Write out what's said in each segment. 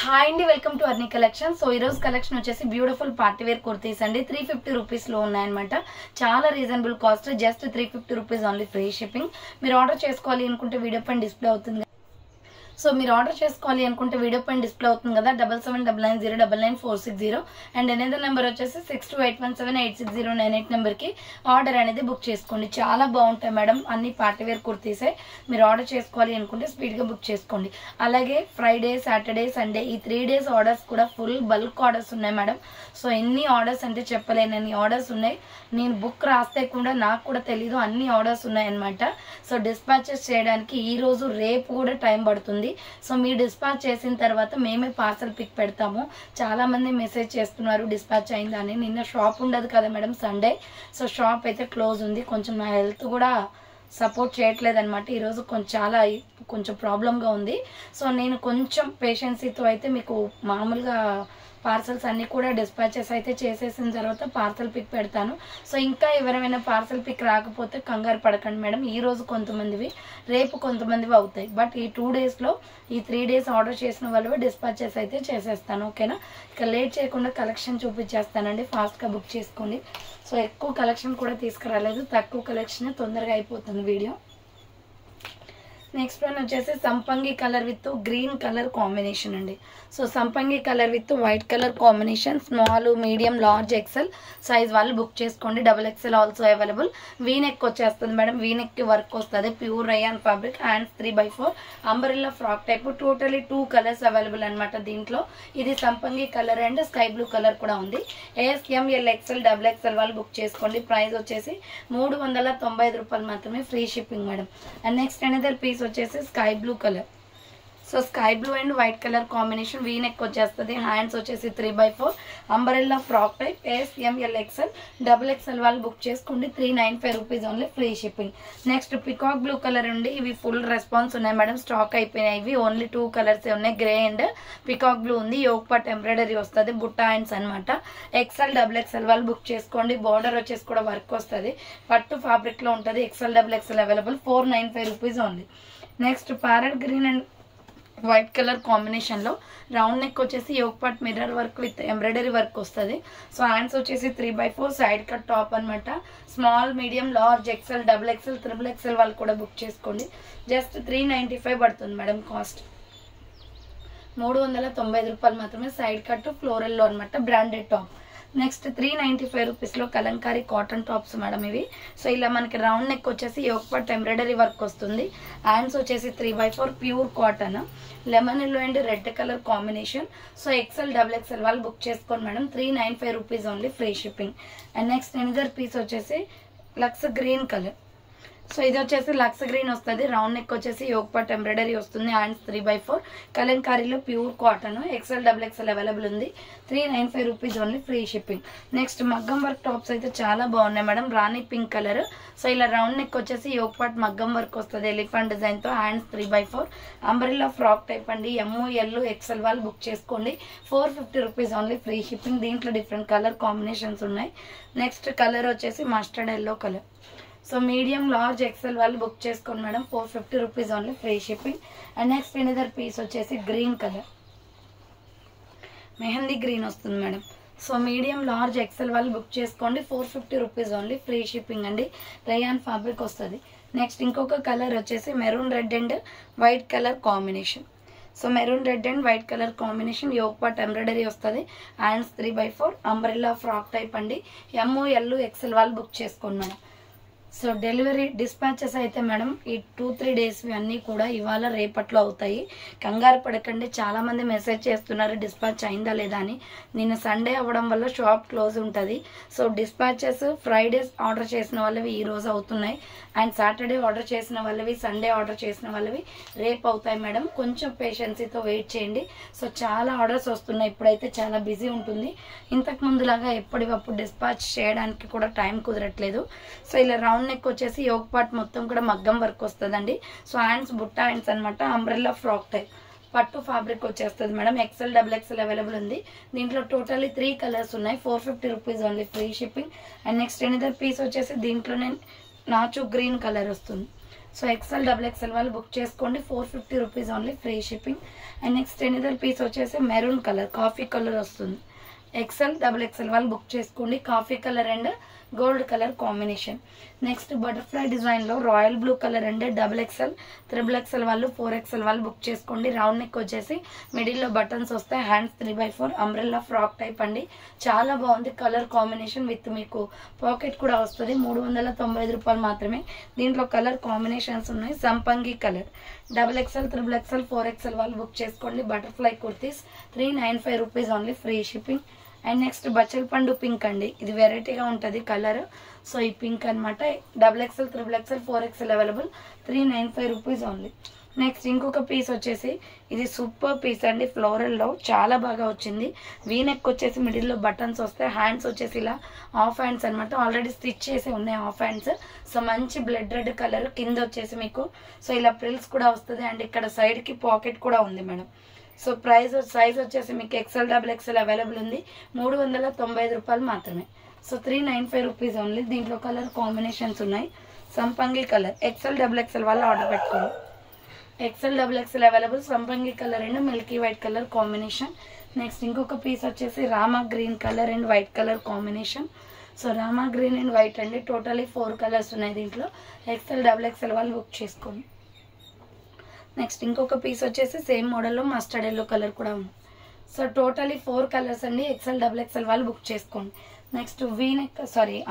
Hi అండి, welcome to Arni collection. So ఈరోజు collection వచ్చేసి బ్యూటిఫుల్ పార్టీ వేర్ కుర్తీస్ అండి. 350 రూపీస్లో ఉన్నాయన్నమాట. చాలా reasonable cost, just 350 rupees only, free shipping. మీరు ఆర్డర్ చేసుకోవాలి అనుకుంటే వీడియో పైన డిస్ప్లే అవుతుంది. సో మీరు ఆర్డర్ చేసుకోవాలి అనుకుంటే వీడియో పైన డిస్ప్లే అవుతుంది కదా, 7799099460 అండ్ ఎనదర్ నెంబర్ వచ్చేసి 6281786098 నెంబర్కి ఆర్డర్ అనేది బుక్ చేసుకోండి. చాలా బాగుంటాయి మేడం, అన్ని పార్టీవేర్ కుర్తీసే. మీరు ఆర్డర్ చేసుకోవాలి అనుకుంటే స్పీడ్గా బుక్ చేసుకోండి. అలాగే ఫ్రైడే, సాటర్డే, సండే ఈ 3 డేస్ ఆర్డర్స్ కూడా ఫుల్ బల్క్ ఆర్డర్స్ ఉన్నాయి మేడం. సో ఎన్ని ఆర్డర్స్ అంటే చెప్పలేనన్ని ఆర్డర్స్ ఉన్నాయి. నేను బుక్ రాస్తే కూడా నాకు కూడా తెలీదు, అన్ని ఆర్డర్స్ ఉన్నాయన్నమాట. సో డిస్పాచెస్ చేయడానికి ఈ రోజు రేపు కూడా టైం పడుతుంది. సో మీరు డిస్పాచ్ చేసిన తర్వాత మేమే పార్సల్ పిక్ పెడతాము. చాలా మంది మెసేజ్ చేస్తున్నారు డిస్పాచ్ అయిందని. నిన్న షాప్ ఉండదు కదా మేడం, సండే. సో షాప్ అయితే క్లోజ్ ఉంది. కొంచెం నా హెల్త్ కూడా సపోర్ట్ చేయట్లేదు అనమాట. ఈరోజు కొంచెం ప్రాబ్లంగా ఉంది. సో నేను కొంచెం పేషెన్సీతో అయితే మీకు మామూలుగా పార్సల్స్ అన్నీ కూడా డిస్పాచెస్ అయితే చేసేసిన తర్వాత పార్సల్ పిక్ పెడతాను. సో ఇంకా ఎవరైనా పార్సల్ పిక్ రాకపోతే కంగారు పడకండి మేడం. ఈరోజు కొంతమందివి, రేపు కొంతమందివి అవుతాయి. బట్ ఈ 2 డేస్లో ఈ 3 డేస్ ఆర్డర్ చేసిన వాళ్ళవి డిస్పాచెస్ అయితే చేసేస్తాను. ఓకేనా? ఇక లేట్ చేయకుండా కలెక్షన్ చూపించేస్తానండి, ఫాస్ట్గా బుక్ చేసుకోండి. సో ఎక్కువ కలెక్షన్ కూడా తీసుకురాలేదు, తక్కువ కలెక్షన్, తొందరగా అయిపోతుంది వీడియో. నెక్స్ట్ వన్ వచ్చేసి సంపంగి colour with green colour combination అండి. సో సంపంగి colour with white colour combination, small, medium, large, XL size వాళ్ళు బుక్ చేసుకోండి. XXL also available. వీనెక్ వచ్చేస్తుంది మేడం, వీనెక్కి వర్క్ వస్తుంది, pure rayon fabric, hands 3/4 umbrella frock type. Totally 2 colours available అనమాట దీంట్లో. ఇది సంపంగి colour and sky blue colour కూడా ఉంది. ASM, LXL, XXL వాళ్ళు బుక్ చేసుకోండి. ప్రైస్ వచ్చేసి 395 రూపాయలు మాత్రమే, free shipping madam. And next another piece వచ్చేసి sky blue colour. So sky blue and white colour combination, V neck వచ్చేస్తుంది, హ్యాండ్స్ వచ్చేసి 3/4 umbrella frock type. ASM, LXL, XXL వాళ్ళు బుక్ చేసుకోండి. 395 rupees only, free shipping. Next peacock blue colour ఉండి, ఇవి full response ఉన్నాయి madam, stock అయిపోయినాయి. ఇవి only 2 colours ఉన్నాయి, గ్రే అండ్ పికాక్ బ్లూ ఉంది. యోక్ పట్ ఎంబ్రాయిడరీ వస్తుంది, బుట్టా హ్యాండ్స్ అనమాట. XL, XXL వాళ్ళు బుక్ చేసుకోండి. బార్డర్ వచ్చేసి కూడా వర్క్ వస్తుంది, పట్టు ఫ్యాబ్రిక్ లో ఉంటుంది. XL, XXL available, 495 rupees only. Next parrot green and white colour combination లో రౌండ్ నెక్ వచ్చేసి yoke part mirror work with embroidery work వస్తుంది. సో హ్యాండ్స్ వచ్చేసి 3/4 సైడ్ కట్ టాప్ అనమాట. Small, medium, large, XL, XXL, XXL వాళ్ళు కూడా book చేసుకోండి. Just 395 పడుతుంది madam cost. 395 రూపాయలు మాత్రమే. సైడ్ కట్ ఫ్లోరల్ లో అనమాట, బ్రాండెడ్ టాప్. నెక్స్ట్ 395 రూపీస్లో కలంకారీ కాటన్ టాప్స్ మేడం ఇవి. సో ఇలా మనకి రౌండ్ నెక్ వచ్చేసి యోక్ పట్ ఎంబ్రాయిడరీ వర్క్ వస్తుంది. హ్యాండ్స్ వచ్చేసి 3/4 pure cotton, lemon yellow and red colour combination. So XL, XXL వాళ్ళు బుక్ చేసుకోండి madam. 395 rupees only, free shipping. And next another piece వచ్చేసి లక్స్ గ్రీన్ కలర్. సో ఇది వచ్చేసి lux green వస్తుంది, round neck వచ్చేసి yoke పట్ embroidery వస్తుంది, hands 3/4 కలంకారీలో pure cotton. XL, XXL available ఉంది. 395 rupees only, free shipping. Next మగ్గం వర్క్ టాప్స్ అయితే చాలా బాగున్నాయి మేడం, రాణి పింక్ కలర్. సో ఇలా రౌండ్ నెక్ వచ్చేసి యోక్ పట్ మగ్గం వర్క్ వస్తుంది, ఎలిఫెంట్ డిజైన్ తో. హ్యాండ్స్ 3/4 అంబ్రెల్లా ఫ్రాక్ టైప్ అండి. ML, XL వాళ్ళు బుక్ చేసుకోండి. 450 రూపీస్ ఓన్లీ, ఫ్రీ షిప్పింగ్. దీంట్లో డిఫరెంట్ కలర్ కాంబినేషన్స్ ఉన్నాయి. నెక్స్ట్ కలర్ వచ్చేసి mustard yellow colour. So medium, large, XL వాళ్ళు బుక్ చేసుకోండి madam. 450 rupees only, free shipping. And next another piece వచ్చేసి green colour, mehndi green వస్తుంది madam. So medium, large, XL వాళ్ళు book చేసుకోండి. 450 rupees only, free shipping అండి. Rayon fabric వస్తుంది. Next ఇంకొక colour వచ్చేసి maroon red and white colour combination. So maroon red and white colour combination, yoke part embroidery వస్తుంది, hands 3/4 umbrella frock type అండి. ML, XL వాళ్ళు book చేసుకోండి madam. So delivery dispatches అయితే madam ఈ 2-3 days అన్నీ కూడా ఇవాళ రేపట్లో అవుతాయి. కంగారు పడకండి. చాలా మంది మెసేజ్ చేస్తున్నారు డిస్పాచ్ అయిందా లేదా అని. నిన్న సండే అవ్వడం వల్ల షాప్ క్లోజ్ ఉంటుంది. సో డిస్పాచెస్ ఫ్రైడేస్ ఆర్డర్ చేసిన వాళ్ళవి ఈ రోజు అవుతున్నాయి, అండ్ సాటర్డే ఆర్డర్ చేసిన వాళ్ళవి, సండే ఆర్డర్ చేసిన వాళ్ళవి రేపు అవుతాయి మేడం. కొంచెం పేషెన్సీతో వెయిట్ చేయండి. సో చాలా ఆర్డర్స్ వస్తున్నాయి, ఇప్పుడైతే చాలా బిజీ ఉంటుంది. ఇంతకు ముందులాగా ఎప్పటికప్పుడు డిస్పాచ్ చేయడానికి కూడా టైం కుదరట్లేదు. సో ఇలా రౌండ్ నెక్ వచ్చేసి యోక్ పార్ట్ మొత్తం కూడా మగ్గం వర్క్ వస్తుందండి. సో హ్యాండ్స్ బుట్టా హ్యాండ్స్ అనమాట, అంబ్రెల్లా ఫ్రాక్ టైప్, పట్టు ఫ్యాబ్రిక్ వచ్చేస్తుంది మేడం. XL, XXL అవైలబుల్ ఉంది. దీంట్లో టోటల్లీ 3 కలర్స్ ఉన్నాయి. 450 rupees only, free shipping. And next another piece వచ్చేసి దీంట్లోనే నాచు గ్రీన్ కలర్ వస్తుంది. సో ఎక్సెల్ డబుల్ ఎక్సెల్ వాళ్ళు బుక్ చేసుకోండి, 450 rupees only free shipping. And next another piece వచ్చేసి మెరూన్ కలర్, కాఫీ కలర్ వస్తుంది. ఎక్సెల్ డబుల్ ఎక్సెల్ వాళ్ళు బుక్ చేసుకోండి, coffee colour and gold colour combination. Next butterfly డిజైన్లో royal blue colour and double XL triple XL వాళ్ళు 4XL వాళ్ళు book చేసుకోండి. Round neck వచ్చేసి మిడిల్లో బటన్స్ వస్తాయి, హ్యాండ్స్ 3/4 అంబ్రెల్లా ఫ్రాక్ టైప్ అండి. చాలా బాగుంది కలర్ కాంబినేషన్ విత్ మీకు పాకెట్ కూడా వస్తుంది. 395 రూపాయలు మాత్రమే. దీంట్లో కలర్ కాంబినేషన్స్ ఉన్నాయి. సంపంగి colour, double XL triple XL 4XL వాళ్ళు బుక్ చేసుకోండి. Butterfly kurtis 395 rupees only free shipping. And next బచ్చల్ పండు పింక్ అండి, ఇది వెరైటీగా ఉంటుంది కలర్. సో ఈ పింక్ అనమాట. Double XL triple XL 4XL available, 395 rupees only. Next ఇంకొక పీస్ వచ్చేసి ఇది సూపర్ పీస్ అండి, ఫ్లోరల్లో చాలా బాగా వచ్చింది. వీనెక్ వచ్చేసి మిడిల్లో బటన్స్ వస్తాయి, హ్యాండ్స్ వచ్చేసి ఇలా హాఫ్ హ్యాండ్స్ అనమాట. ఆల్రెడీ స్టిచ్ చేసి ఉన్నాయి హాఫ్ హ్యాండ్స్. సో మంచి బ్లడ్ రెడ్ కలర్, కింద వచ్చేసి మీకు సో ఇలా ప్రిల్స్ కూడా వస్తుంది. అండ్ ఇక్కడ సైడ్కి పాకెట్ కూడా ఉంది మేడం. సో సైజ్ వచ్చేసి మీకు ఎక్సెల్ డబుల్ ఎక్సెల్ అవైలబుల్ ఉంది, 395 రూపాయలు మాత్రమే. So 395 rupees only. దీంట్లో కలర్ కాంబినేషన్స్ ఉన్నాయి. సంపంగి కలర్, ఎక్సెల్ డబుల్ ఎక్సెల్ వాళ్ళు ఆర్డర్ పెట్టుకోండి. ఎక్సెల్ డబుల్ ఎక్సెల్ అవైలబుల్, సంపంగి colour and milky white colour combination. Next ఇంకొక పీస్ వచ్చేసి Rama green colour and white colour combination. So Rama green and white అండి, totally 4 colours ఉన్నాయి దీంట్లో. ఎక్సెల్ డబుల్ ఎక్సెల్ వాళ్ళు book చేసుకోండి. నెక్స్ట్ ఇంకొక పీస్ వచ్చేసి సేమ్ మోడల్లో మస్టర్డ్ ఎల్లో కలర్ కూడా ఉంది. సో టోటలీ 4 కలర్స్ అండి. ఎక్సెల్ డబుల్ ఎక్సెల్ వాళ్ళు బుక్ చేసుకోండి. నెక్స్ట్ వీనెక్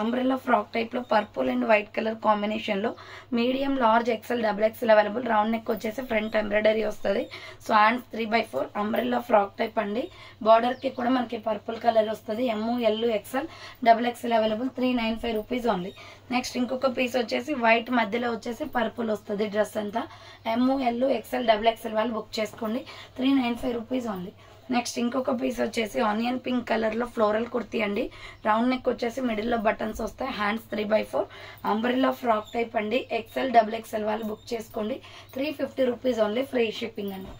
అంబ్రెల్లా ఫ్రాక్ టైప్లో పర్పుల్ అండ్ వైట్ కలర్ కాంబినేషన్లో medium large XL double XL available. Round neck వచ్చేసి ఫ్రంట్ ఎంబ్రాయిడరీ వస్తుంది. So hands 3/4 umbrella frock type అండి. బార్డర్కి కూడా మనకి పర్పుల్ కలర్ వస్తుంది. ML XL double XL available, 395 rupees only. Next ఇంకొక పీస్ వచ్చేసి వైట్ మధ్యలో వచ్చేసి పర్పుల్ వస్తుంది డ్రెస్ అంతా. ML ఎక్సెల్ డబుల్ ఎక్సెల్ వాళ్ళు బుక్ చేసుకోండి, 395 రూపీస్ ఓన్లీ. నెక్స్ట్ ఇంకొక పీస్ వచ్చేసి ఆనియన్ పింక్ కలర్లో ఫ్లోరల్ కుర్తీ అండి. రౌండ్ నెక్ వచ్చేసి మిడిల్లో బటన్స్ వస్తాయి, హ్యాండ్స్ 3/4 అంబ్రెల్లా ఫ్రాక్ టైప్ అండి. ఎక్సెల్ డబుల్ ఎక్సెల్ వాళ్ళు బుక్ చేసుకోండి, 350 రూపీస్ ఓన్లీ ఫ్రీ షిప్పింగ్ అండి.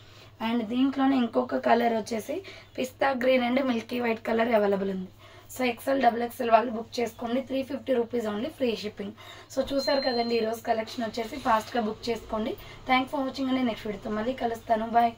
అండ్ దీంట్లోనే ఇంకొక కలర్ వచ్చేసి pista green and milky white colour available ఉంది. సో ఎక్సెల్ డబుల్ ఎక్సెల్ వాళ్ళు బుక్ చేసుకోండి, 350 rupees only free shipping. So చూసారు కదండి ఈరోజు కలెక్షన్ వచ్చేసి, ఫాస్ట్గా బుక్ చేసుకోండి. థ్యాంక్ ఫర్ వాచింగ్ అండి. నెక్స్ట్ వీడియోతో మళ్ళీ కలుస్తాను. బాయ్.